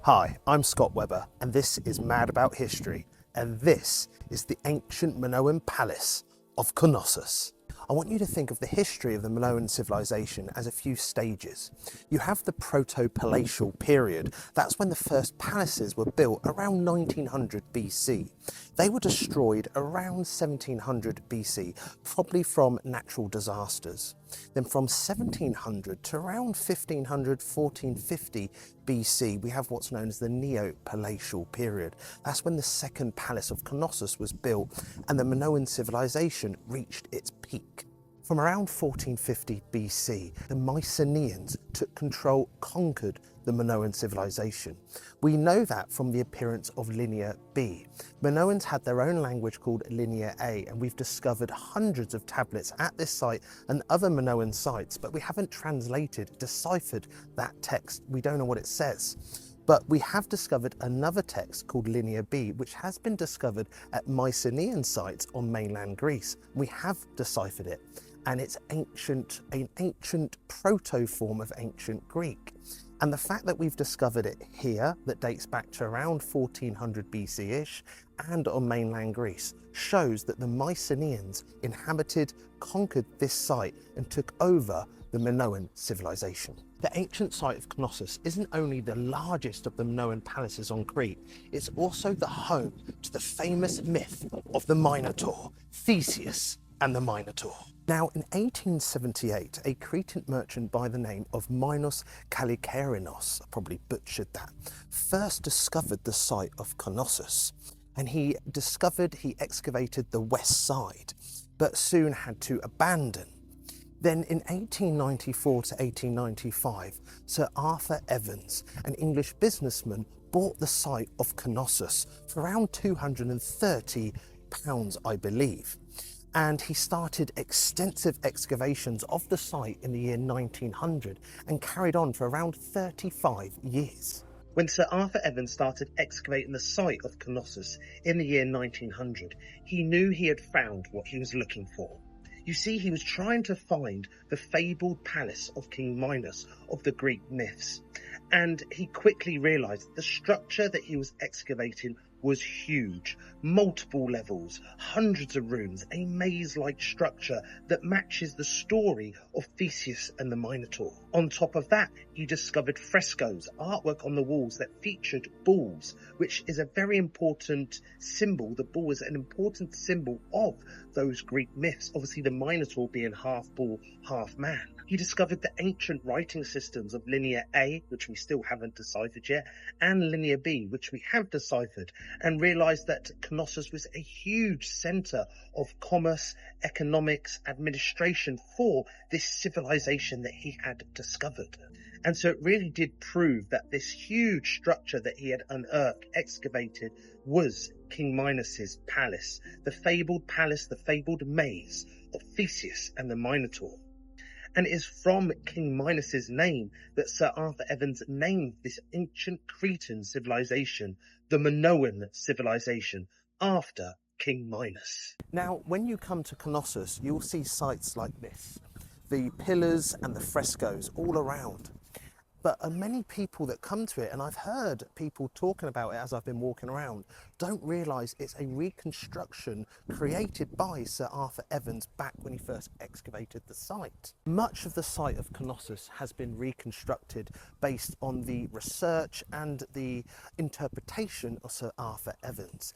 Hi, I'm Scott Webber, and this is Mad About History, and this is the ancient Minoan palace of Knossos. I want you to think of the history of the Minoan civilization as a few stages. You have the proto-palatial period. That's when the first palaces were built around 1900 BC. They were destroyed around 1700 BC, probably from natural disasters. Then from 1700 to around 1500, 1450 BC, we have what's known as the Neo-Palatial period. That's when the second palace of Knossos was built and the Minoan civilization reached its peak. From around 1450 BC, the Mycenaeans took control, conquered the Minoan civilization. We know that from the appearance of Linear B. Minoans had their own language called Linear A, and we've discovered hundreds of tablets at this site and other Minoan sites, but we haven't translated, deciphered that text. We don't know what it says. But we have discovered another text called Linear B, which has been discovered at Mycenaean sites on mainland Greece. We have deciphered it, and it's an ancient proto-form of ancient Greek. And the fact that we've discovered it here, that dates back to around 1400 BC-ish, and on mainland Greece, shows that the Mycenaeans inhabited, conquered this site, and took over the Minoan civilization. The ancient site of Knossos isn't only the largest of the Minoan palaces on Crete, it's also the home to the famous myth of the Minotaur, Theseus and the Minotaur. Now, in 1878, a Cretan merchant by the name of Minos Kallikarinos, I probably butchered that, first discovered the site of Knossos. And he excavated the west side, but soon had to abandon. Then in 1894 to 1895, Sir Arthur Evans, an English businessman, bought the site of Knossos for around £230, I believe. And he started extensive excavations of the site in the year 1900 and carried on for around 35 years. When Sir Arthur Evans started excavating the site of Knossos in the year 1900, he knew he had found what he was looking for. You see, he was trying to find the fabled palace of King Minos of the Greek myths, and he quickly realised the structure that he was excavating was huge, multiple levels, hundreds of rooms, a maze-like structure that matches the story of Theseus and the Minotaur. On top of that, he discovered frescoes, artwork on the walls that featured bulls, which is a very important symbol. The bull is an important symbol of those Greek myths, obviously the Minotaur being half bull, half man. He discovered the ancient writing systems of Linear A, which we still haven't deciphered yet, and Linear B, which we have deciphered, and realised that Knossos was a huge centre of commerce, economics, administration for this civilization that he had discovered. And so it really did prove that this huge structure that he had unearthed, excavated, was King Minos's palace, the fabled maze of Theseus and the Minotaur. And it is from King Minos's name that Sir Arthur Evans named this ancient Cretan civilization the Minoan civilization, after King Minos. Now, when you come to Knossos, you'll see sites like this, the pillars and the frescoes all around. But many people that come to it, and I've heard people talking about it as I've been walking around, don't realise it's a reconstruction created by Sir Arthur Evans back when he first excavated the site. Much of the site of Knossos has been reconstructed based on the research and the interpretation of Sir Arthur Evans.